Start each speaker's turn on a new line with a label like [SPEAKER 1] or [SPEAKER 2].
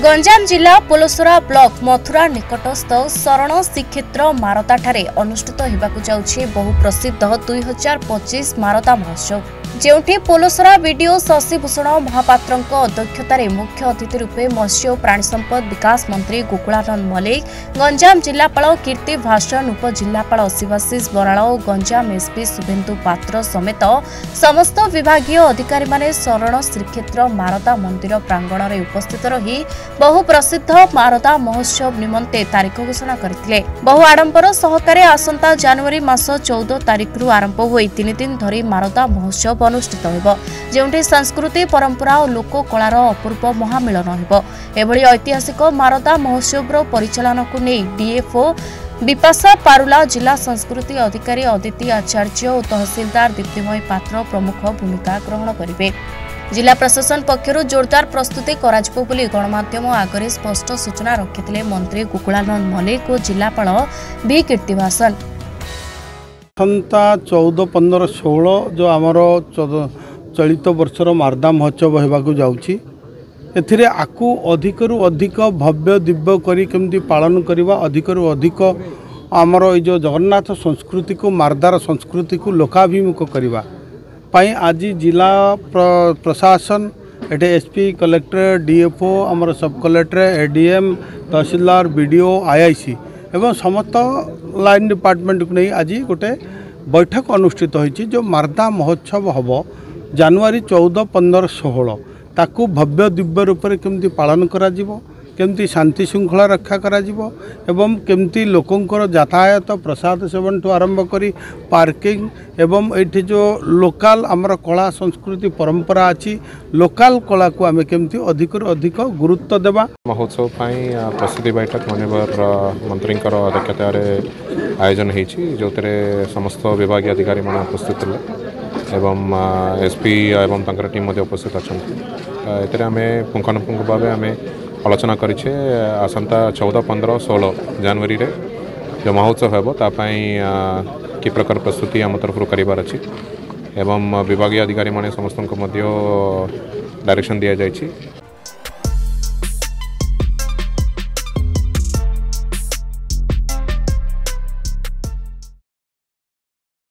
[SPEAKER 1] गंजाम जिला पोलसरा ब्लॉक मथुरा निकटस्थ शरण श्रीक्षेत्र मारताठारे अनुष्ठित होगाकू जाउछि बहु प्रसिद्ध 2025 मारता महोत्सव जेउठी पोलसरा वीडियो शशिभूषण महापात्र अध्यक्षतार मुख्य अतिथि रूपे मत्स्य और प्राणी संपद विकास मंत्री गोकुलानंद मल्लिक, गंजाम जिलापाल कीर्ति भाषण, उपजिलापाल शिवाशीष बराल और गंजाम एसपी शुभेन्दु पात्र समेत समस्त विभागीय अधिकारी माने शरण श्रीक्षेत्र मारता मंदिर प्रांगण में उपस्थित रही बहु प्रसिद्ध मारता महोत्सव निमंते तारीख घोषणा करथिले। बहु आडंबर सहकारे आसंता जनवरी मास 14 तारीख रु आरंभ होई 3 दिन धरी मारता महोत्सव अनुष्ठित होइबो, जेउठी संस्कृति परंपरा और लोक कलार अपूर्व महामिलन होइबो। एभली ऐतिहासिक मारता महोत्सव परिचालन को नै डीएफओ विपाशा पारुला, जिला संस्कृति अधिकारी अदिति आचार्य और तहसीलदार दीप्तिमयी पात्र प्रमुख भूमिका ग्रहण करिवे। जिला प्रशासन पक्षर जोरदार प्रस्तुति कराजिबो बोली गणमाध्यम आगरे स्पष्ट सूचना रखिथिले मंत्री गोकुलानंद मल्लिक और जिलापाल भी कीर्ति भाषण।
[SPEAKER 2] 14, 15, 16 जो आमर चलित वर्षर मारदा महोत्सव होगाकू जाउछि, एथिरे आकु अधिकरु अधिक भव्य दिव्य करी केमती पालन करवा, अधिकरु अधिक आमर ये जो जगन्नाथ संस्कृति को मारदार संस्कृति को लोकाभिमुख करवा पाई आज जिला प्रशासन एटे एसपी कलेक्टर डीएफओ आमर सब कलेक्टर एडीएम तहसीलदार बीडीओ आईआईसी एवं समस्त लाइन डिपार्टमेंट को नहीं आज गोटे बैठक अनुष्ठित होती जो मारदा महोत्सव हम जनवरी 14, 15, 16 ताकू भव्य दिव्य रूप से केमती पालन करा जीवो, केमती शांति श्रृंखला रक्षा करा जीवो एवं केमती लोकंकर यातायात प्रसाद सेवन ठू आरंभ करी पार्किंग एवं एठी जो लोकल आमर कला संस्कृति परंपरा अच्छी लोकल कला को आम केमती अधिक अधिक गुरुत्व देवा।
[SPEAKER 3] महोत्सव प्रस्तुति बैठक माननीय मंत्री अध्यक्षता आयोजन होती जो समस्त विभाग अधिकारी मान उपस्थित थे एवं एसपी एवं टीम उपस्थित अच्छा आम पुंखानुपुंख भाव आम आलोचना करें आसंता 14, 15, 16 जनवरी रे जो महोत्सव हो कि प्रकार प्रस्तुति आम तरफ करार अच्छी एवं विभागीय अधिकारी माने समस्त डायरेक्शन दि जाइए।